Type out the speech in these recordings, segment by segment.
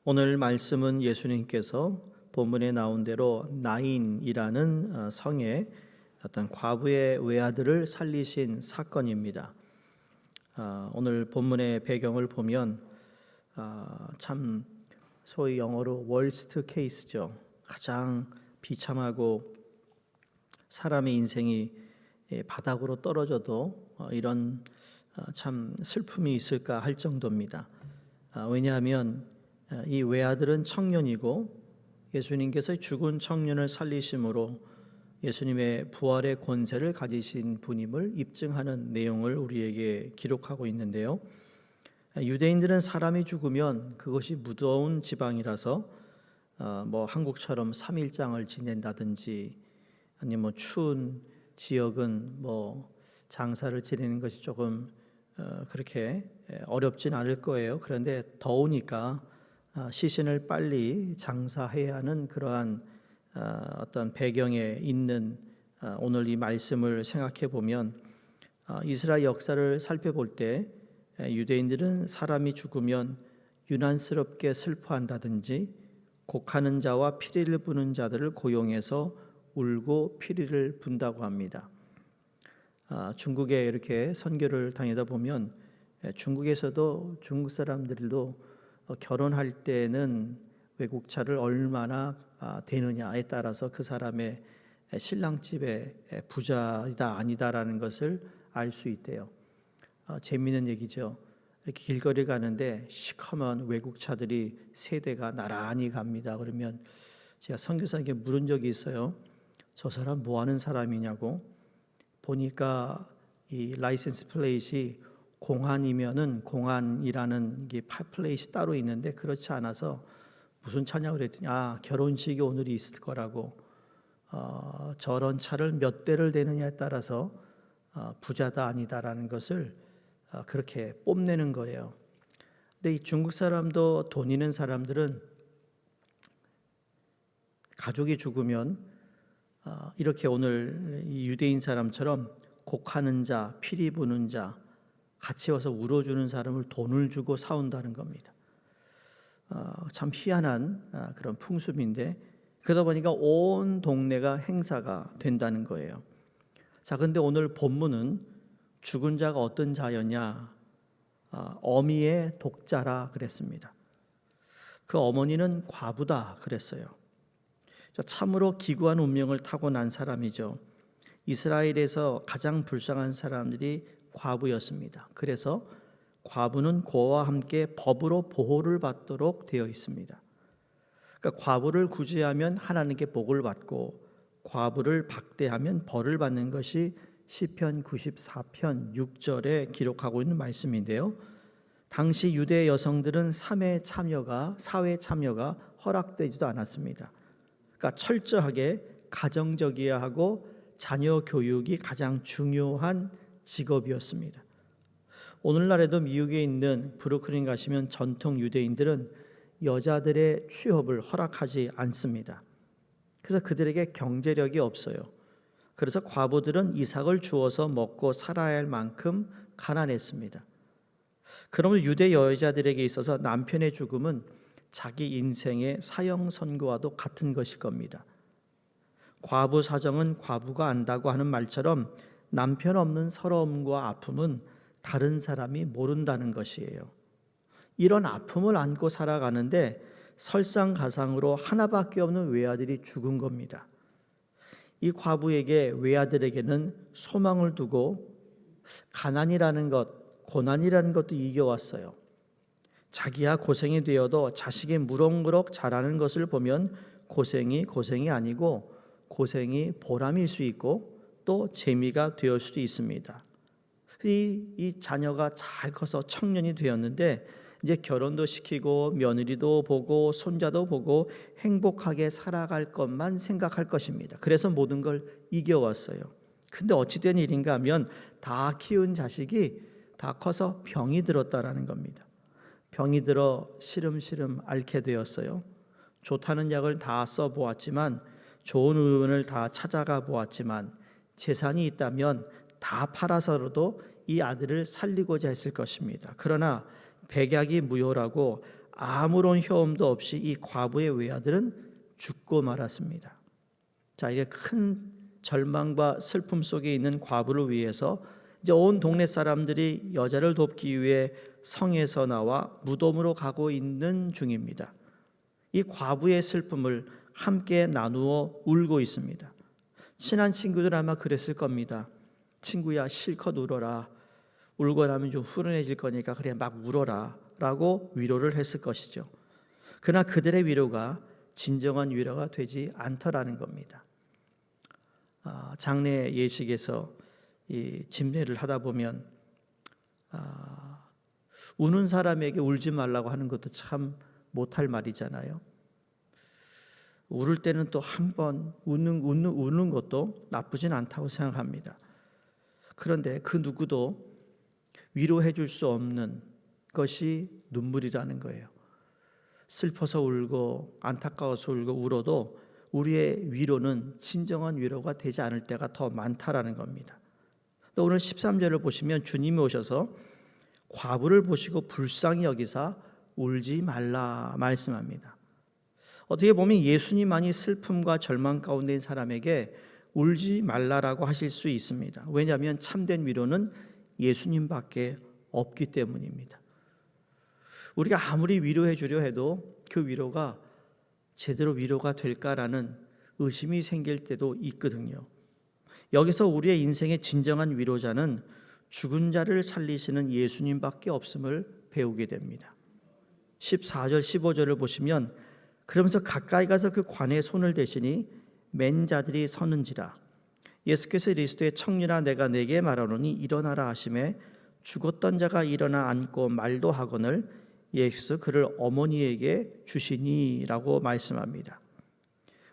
오늘 말씀은 예수님께서 본문에 나온 대로 나인이라는 성에 어떤 과부의 외아들을 살리신 사건입니다. 오늘 본문의 배경을 보면 참 소위 영어로 월스트 케이스죠. 가장 비참하고 사람의 인생이 바닥으로 떨어져도 이런 참 슬픔이 있을까 할 정도입니다. 왜냐하면 이 외아들은 청년이고 예수님께서 죽은 청년을 살리심으로 예수님의 부활의 권세를 가지신 분임을 입증하는 내용을 우리에게 기록하고 있는데요. 유대인들은 사람이 죽으면 그것이 무더운 지방이라서 한국처럼 3일장을 지낸다든지 아니면 추운 지역은 장사를 지내는 것이 조금 그렇게 어렵진 않을 거예요. 그런데 더우니까 시신을 빨리 장사해야 하는 그러한 어떤 배경에 있는 오늘 이 말씀을 생각해 보면 이스라엘 역사를 살펴볼 때 유대인들은 사람이 죽으면 유난스럽게 슬퍼한다든지 곡하는 자와 피리를 부는 자들을 고용해서 울고 피리를 분다고 합니다. 중국에 이렇게 선교를 다니다 보면 중국에서도 중국 사람들도 결혼할 때는 외국차를 얼마나 되느냐에 따라서 그 사람의 신랑집의 부자이다 아니다라는 것을 알 수 있대요. 재미있는 얘기죠. 이렇게 길거리 가는데 시커먼 외국차들이 세 대가 나란히 갑니다. 그러면 제가 선교사에게 물은 적이 있어요. 저 사람 뭐 하는 사람이냐고. 보니까 이 라이센스 플레이트이 공안이면은 공안이라는 게 플레이트 따로 있는데 그렇지 않아서 무슨 차냐고 그랬더니 결혼식이 오늘이 있을 거라고. 저런 차를 몇 대를 대느냐에 따라서 부자다 아니다라는 것을 그렇게 뽐내는 거예요. 근데 이 중국 사람도 돈 있는 사람들은 가족이 죽으면 이렇게 오늘 이 유대인 사람처럼 곡하는 자, 피리 부는 자, 같이 와서 울어주는 사람을 돈을 주고 사온다는 겁니다. 참 희한한 그런 풍습인데 그러다 보니까 온 동네가 행사가 된다는 거예요. 자, 근데 오늘 본문은 죽은 자가 어떤 자였냐? 어미의 독자라 그랬습니다. 그 어머니는 과부다 그랬어요. 참으로 기구한 운명을 타고난 사람이죠. 이스라엘에서 가장 불쌍한 사람들이 과부였습니다. 그래서 과부는 고아와 함께 법으로 보호를 받도록 되어 있습니다. 그러니까 과부를 구제하면 하나님께 복을 받고 과부를 박대하면 벌을 받는 것이 시편 94편 6절에 기록하고 있는 말씀인데요. 당시 유대 여성들은 사회 참여가 허락되지도 않았습니다. 그러니까 철저하게 가정적이어야 하고 자녀 교육이 가장 중요한 직업이었습니다. 오늘날에도 미국에 있는 브루클린 가시면 전통 유대인들은 여자들의 취업을 허락하지 않습니다. 그래서 그들에게 경제력이 없어요. 그래서 과부들은 이삭을 주어서 먹고 살아야 할 만큼 가난했습니다. 그러면 유대 여자들에게 있어서 남편의 죽음은 자기 인생의 사형 선고와도 같은 것일 겁니다. 과부 사정은 과부가 안다고 하는 말처럼 남편 없는 서러움과 아픔은 다른 사람이 모른다는 것이에요. 이런 아픔을 안고 살아가는데 설상가상으로 하나밖에 없는 외아들이 죽은 겁니다. 이 과부에게 외아들에게는 소망을 두고 가난이라는 것, 고난이라는 것도 이겨왔어요. 자기야 고생이 되어도 자식이 무럭무럭 자라는 것을 보면 고생이 아니고 고생이 보람일 수 있고 또 재미가 되을 수도 있습니다. 이 자녀가 잘 커서 청년이 되었는데 이제 결혼도 시키고 며느리도 보고 손자도 보고 행복하게 살아갈 것만 생각할 것입니다. 그래서 모든 걸 이겨왔어요. 근데 어찌된 일인가 하면 다 키운 자식이 다 커서 병이 들었다라는 겁니다. 병이 들어 시름시름 앓게 되었어요. 좋다는 약을 다 써보았지만 좋은 의원을 다 찾아가 보았지만 재산이 있다면 다 팔아서라도 이 아들을 살리고자 했을 것입니다. 그러나 백약이 무효라고 아무런 효험도 없이 이 과부의 외아들은 죽고 말았습니다. 자, 이게 큰 절망과 슬픔 속에 있는 과부를 위해서 이제 온 동네 사람들이 여자를 돕기 위해 성에서 나와 무덤으로 가고 있는 중입니다. 이 과부의 슬픔을 함께 나누어 울고 있습니다. 친한 친구들 아마 그랬을 겁니다. 친구야, 실컷 울어라. 울고 나면 좀 후련해질 거니까 그래 막 울어라 라고 위로를 했을 것이죠. 그러나 그들의 위로가 진정한 위로가 되지 않더라는 겁니다. 장례 예식에서 이 집례를 하다 보면 우는 사람에게 울지 말라고 하는 것도 참 못할 말이잖아요. 울을 때는 또 한 번 우는 것도 나쁘진 않다고 생각합니다. 그런데 그 누구도 위로해 줄 수 없는 것이 눈물이라는 거예요. 슬퍼서 울고 안타까워서 울고 울어도 우리의 위로는 진정한 위로가 되지 않을 때가 더 많다라는 겁니다. 또 오늘 13절을 보시면 주님이 오셔서 과부를 보시고 불쌍히 여기사 울지 말라 말씀합니다. 어떻게 보면 예수님만이 슬픔과 절망 가운데 있는 사람에게 울지 말라라고 하실 수 있습니다. 왜냐하면 참된 위로는 예수님밖에 없기 때문입니다. 우리가 아무리 위로해 주려 해도 그 위로가 제대로 위로가 될까라는 의심이 생길 때도 있거든요. 여기서 우리의 인생의 진정한 위로자는 죽은 자를 살리시는 예수님밖에 없음을 배우게 됩니다. 14절 15절을 보시면 그러면서 가까이 가서 그 관에 손을 대시니 맨 자들이 서는지라. 예수께서 이르시되 청년아 내가 네게 말하노니 일어나라 하시매 죽었던 자가 일어나 앉고 말도 하거늘 예수께서 그를 어머니에게 주시니라고 말씀합니다.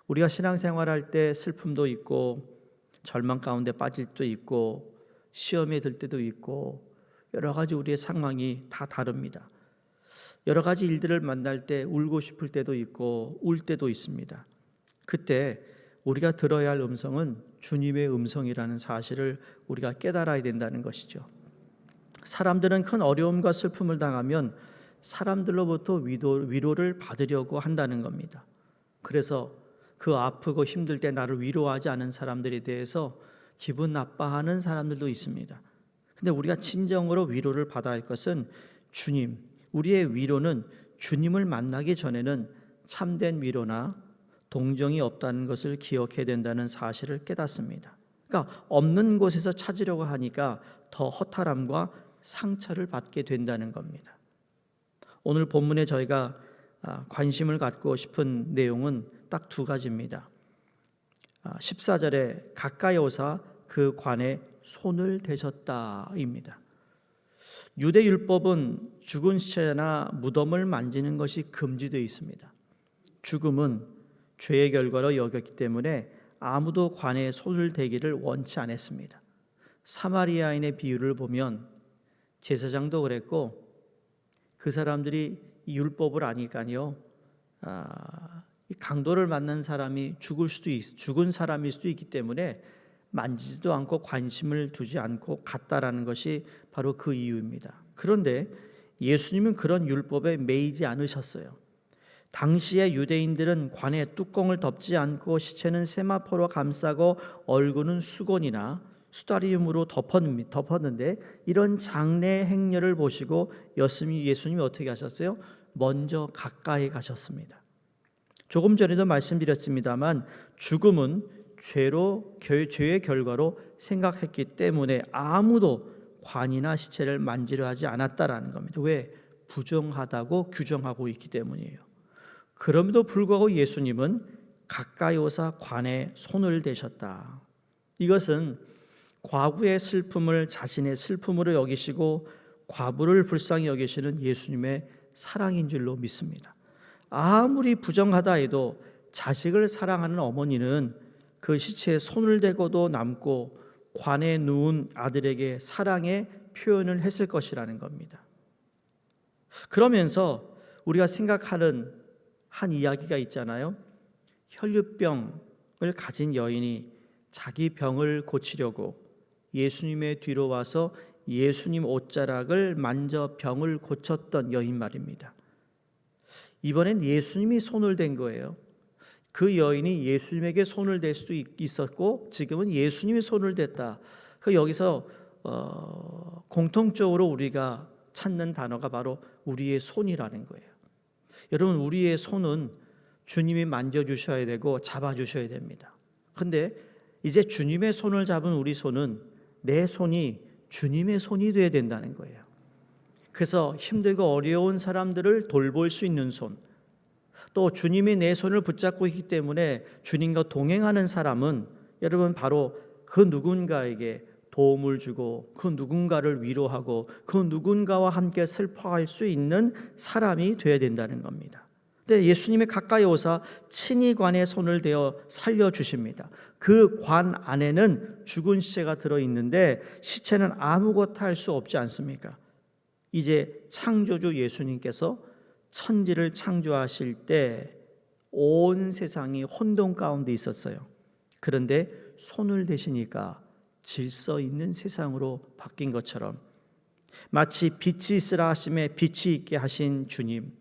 우리가 신앙생활할 때 슬픔도 있고 절망 가운데 빠질 때도 있고 시험에 들 때도 있고 여러 가지 우리의 상황이 다 다릅니다. 여러 가지 일들을 만날 때 울고 싶을 때도 있고 울 때도 있습니다. 그때 우리가 들어야 할 음성은 주님의 음성이라는 사실을 우리가 깨달아야 된다는 것이죠. 사람들은 큰 어려움과 슬픔을 당하면 사람들로부터 위로를 받으려고 한다는 겁니다. 그래서 그 아프고 힘들 때 나를 위로하지 않은 사람들에 대해서 기분 나빠하는 사람들도 있습니다. 근데 우리가 진정으로 위로를 받아야 할 것은 주님, 우리의 위로는 주님을 만나기 전에는 참된 위로나 동정이 없다는 것을 기억해야 된다는 사실을 깨닫습니다. 그러니까 없는 곳에서 찾으려고 하니까 더 허탈함과 상처를 받게 된다는 겁니다. 오늘 본문에 저희가 관심을 갖고 싶은 내용은 딱 두 가지입니다. 14절에 가까이 오사 그 관에 손을 대셨다입니다. 유대 율법은 죽은 시체나 무덤을 만지는 것이 금지되어 있습니다. 죽음은 죄의 결과로 여겼기 때문에 아무도 관에 손을 대기를 원치 않았습니다. 사마리아인의 비유를 보면 제사장도 그랬고 그 사람들이 이 율법을 아니까요, 강도를 만난 사람이 죽은 사람일 수도 있기 때문에 만지지도 않고 관심을 두지 않고 갔다라는 것이 바로 그 이유입니다. 그런데 예수님은 그런 율법에 매이지 않으셨어요. 당시의 유대인들은 관에 뚜껑을 덮지 않고 시체는 세마포로 감싸고 얼굴은 수건이나 수다리움으로 덮었는데 이런 장례 행렬을 보시고 예수님이 어떻게 하셨어요? 먼저 가까이 가셨습니다. 조금 전에도 말씀드렸습니다만 죽음은 죄의 결과로 생각했기 때문에 아무도 관이나 시체를 만지려 하지 않았다라는 겁니다. 왜? 부정하다고 규정하고 있기 때문이에요. 그럼에도 불구하고 예수님은 가까이 오사 관에 손을 대셨다. 이것은 과부의 슬픔을 자신의 슬픔으로 여기시고 과부를 불쌍히 여기시는 예수님의 사랑인 줄로 믿습니다. 아무리 부정하다 해도 자식을 사랑하는 어머니는 그 시체에 손을 대고도 남고 관에 누운 아들에게 사랑의 표현을 했을 것이라는 겁니다. 그러면서 우리가 생각하는 한 이야기가 있잖아요. 혈류병을 가진 여인이 자기 병을 고치려고 예수님의 뒤로 와서 예수님 옷자락을 만져 병을 고쳤던 여인 말입니다. 이번엔 예수님이 손을 댄 거예요. 그 여인이 예수님에게 손을 댈 수도 있었고 지금은 예수님이 손을 댔다. 그 여기서 공통적으로 우리가 찾는 단어가 바로 우리의 손이라는 거예요. 여러분, 우리의 손은 주님이 만져주셔야 되고 잡아주셔야 됩니다. 근데 이제 주님의 손을 잡은 우리 손은 내 손이 주님의 손이 되어야 된다는 거예요. 그래서 힘들고 어려운 사람들을 돌볼 수 있는 손, 또 주님이 내 손을 붙잡고 있기 때문에 주님과 동행하는 사람은 여러분 바로 그 누군가에게 도움을 주고 그 누군가를 위로하고 그 누군가와 함께 슬퍼할 수 있는 사람이 되어야 된다는 겁니다. 근데 예수님이 가까이 오사 친히 관에 손을 대어 살려주십니다. 그 관 안에는 죽은 시체가 들어있는데 시체는 아무것도 할 수 없지 않습니까? 이제 창조주 예수님께서 천지를 창조하실 때 온 세상이 혼돈 가운데 있었어요. 그런데 손을 대시니까 질서 있는 세상으로 바뀐 것처럼 마치 빛이 있으라 하심에 빛이 있게 하신 주님,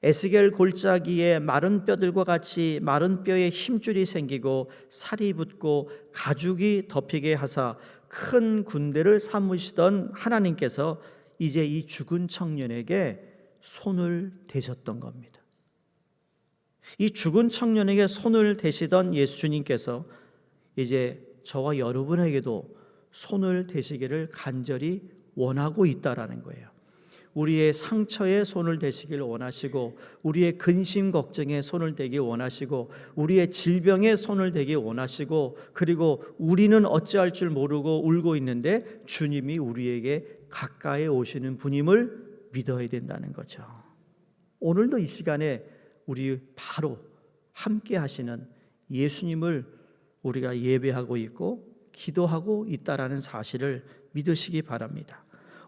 에스겔 골짜기에 마른 뼈들과 같이 마른 뼈에 힘줄이 생기고 살이 붙고 가죽이 덮이게 하사 큰 군대를 삼으시던 하나님께서 이제 이 죽은 청년에게 손을 대셨던 겁니다. 이 죽은 청년에게 손을 대시던 예수님께서 이제 저와 여러분에게도 손을 대시기를 간절히 원하고 있다라는 거예요. 우리의 상처에 손을 대시기를 원하시고 우리의 근심 걱정에 손을 대기 원하시고 우리의 질병에 손을 대기 원하시고 그리고 우리는 어찌할 줄 모르고 울고 있는데 주님이 우리에게 가까이 오시는 분임을 믿어야 된다는 거죠. 오늘도 이 시간에 우리 바로 함께 하시는 예수님을 우리가 예배하고 있고 기도하고 있다라는 사실을 믿으시기 바랍니다.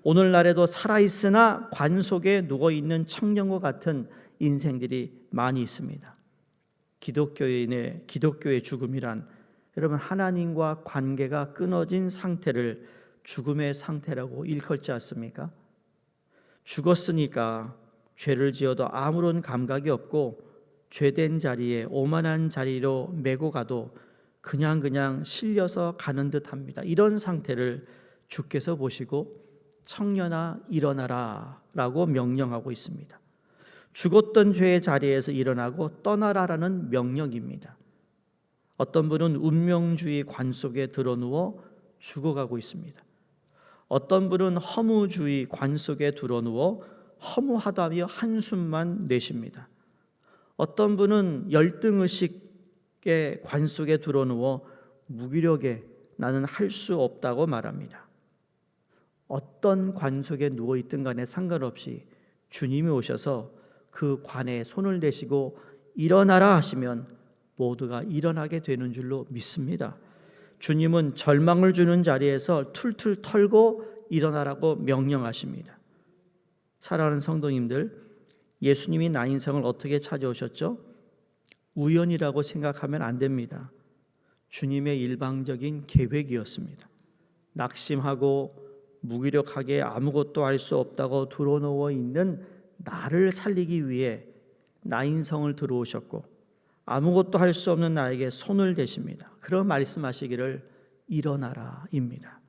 오늘날에도 살아있으나 관 속에 누워있는 청년과 같은 인생들이 많이 있습니다. 기독교의 죽음이란 여러분 하나님과 관계가 끊어진 상태를 죽음의 상태라고 일컬지 않습니까? 죽었으니까 죄를 지어도 아무런 감각이 없고 죄된 자리에 오만한 자리로 메고 가도 그냥 실려서 가는 듯합니다. 이런 상태를 주께서 보시고 청년아 일어나라 라고 명령하고 있습니다. 죽었던 죄의 자리에서 일어나고 떠나라라는 명령입니다. 어떤 분은 운명주의 관 속에 드러누워 죽어가고 있습니다. 어떤 분은 허무주의 관 속에 드러누워 허무하다며 한숨만 내쉽니다. 어떤 분은 열등의식의 관 속에 드러누워 무기력에 나는 할 수 없다고 말합니다. 어떤 관 속에 누워있든 간에 상관없이 주님이 오셔서 그 관에 손을 대시고 일어나라 하시면 모두가 일어나게 되는 줄로 믿습니다. 주님은 절망을 주는 자리에서 툴툴 털고 일어나라고 명령하십니다. 사랑하는 성도님들, 예수님이 나 인생을 어떻게 찾아오셨죠? 우연이라고 생각하면 안 됩니다. 주님의 일방적인 계획이었습니다. 낙심하고 무기력하게 아무것도 할 수 없다고 드러누워 있는 나를 살리기 위해 나 인성을 들어오셨고 아무것도 할 수 없는 나에게 손을 대십니다. 그런 말씀하시기를 일어나라입니다.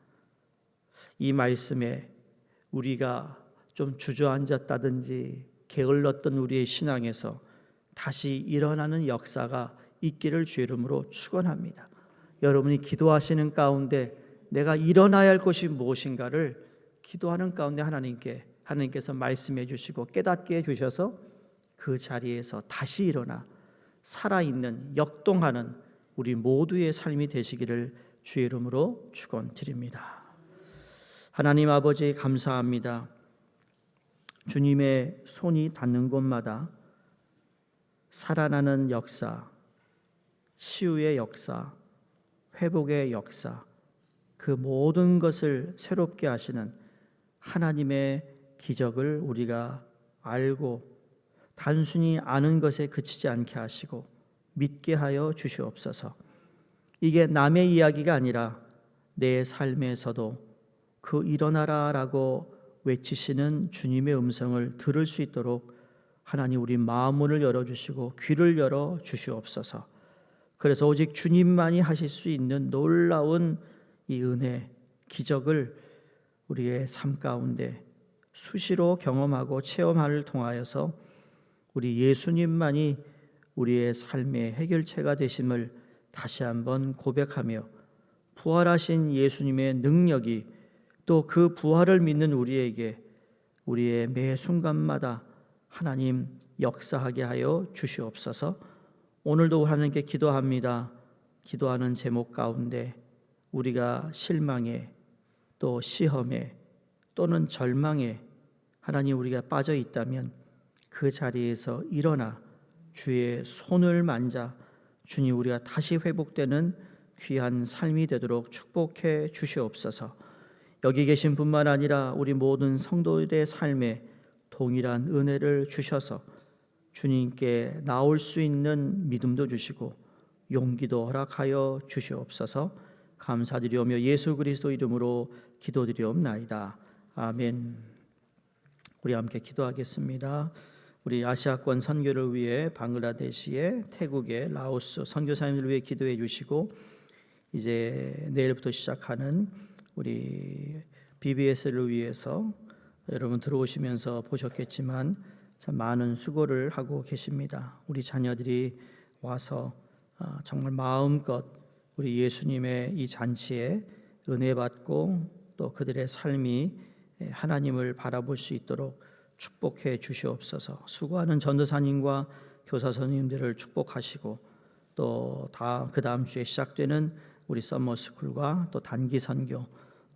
이 말씀에 우리가 좀 주저앉았다든지 게을렀던 우리의 신앙에서 다시 일어나는 역사가 있기를 주의 이름으로 축원합니다. 여러분이 기도하시는 가운데 내가 일어나야 할 것이 무엇인가를 기도하는 가운데 하나님께서 말씀해 주시고 깨닫게 해주셔서 그 자리에서 다시 일어나 살아있는 역동하는 우리 모두의 삶이 되시기를 주의 이름으로 축원드립니다. 하나님 아버지 감사합니다. 주님의 손이 닿는 곳마다 살아나는 역사, 치유의 역사, 회복의 역사, 그 모든 것을 새롭게 하시는 하나님의 기적을 우리가 알고 단순히 아는 것에 그치지 않게 하시고 믿게 하여 주시옵소서. 이게 남의 이야기가 아니라 내 삶에서도 그 일어나라라고 외치시는 주님의 음성을 들을 수 있도록 하나님 우리 마음문을 열어주시고 귀를 열어 주시옵소서. 그래서 오직 주님만이 하실 수 있는 놀라운 이 은혜, 기적을 우리의 삶 가운데 수시로 경험하고 체험을 통하여서 우리 예수님만이 우리의 삶의 해결체가 되심을 다시 한번 고백하며 부활하신 예수님의 능력이 또 그 부활을 믿는 우리에게 우리의 매 순간마다 하나님 역사하게 하여 주시옵소서. 오늘도 하나님께 기도합니다. 기도하는 제목 가운데 우리가 실망에 또 시험에 또는 절망에 하나님 우리가 빠져 있다면 그 자리에서 일어나 주의 손을 만져 주님 우리가 다시 회복되는 귀한 삶이 되도록 축복해 주시옵소서. 여기 계신 분만 아니라 우리 모든 성도들의 삶에 동일한 은혜를 주셔서 주님께 나올 수 있는 믿음도 주시고 용기도 허락하여 주시옵소서. 감사드리오며 예수 그리스도 이름으로 기도드리옵나이다. 아멘. 우리 함께 기도하겠습니다. 우리 아시아권 선교를 위해 방글라데시에 태국에 라오스 선교사님들을 위해 기도해 주시고 이제 내일부터 시작하는 우리 BBS를 위해서 여러분 들어오시면서 보셨겠지만 참 많은 수고를 하고 계십니다. 우리 자녀들이 와서 정말 마음껏 우리 예수님의 이 잔치에 은혜 받고 또 그들의 삶이 하나님을 바라볼 수 있도록 축복해 주시옵소서. 수고하는 전도사님과 교사 선생님들을 축복하시고 또 그 다음 주에 시작되는 우리 썸머스쿨과 또 단기 선교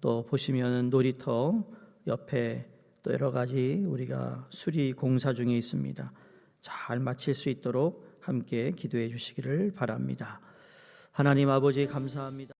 또 보시면 놀이터 옆에 또 여러 가지 우리가 수리 공사 중에 있습니다. 잘 마칠 수 있도록 함께 기도해 주시기를 바랍니다. 하나님 아버지 감사합니다.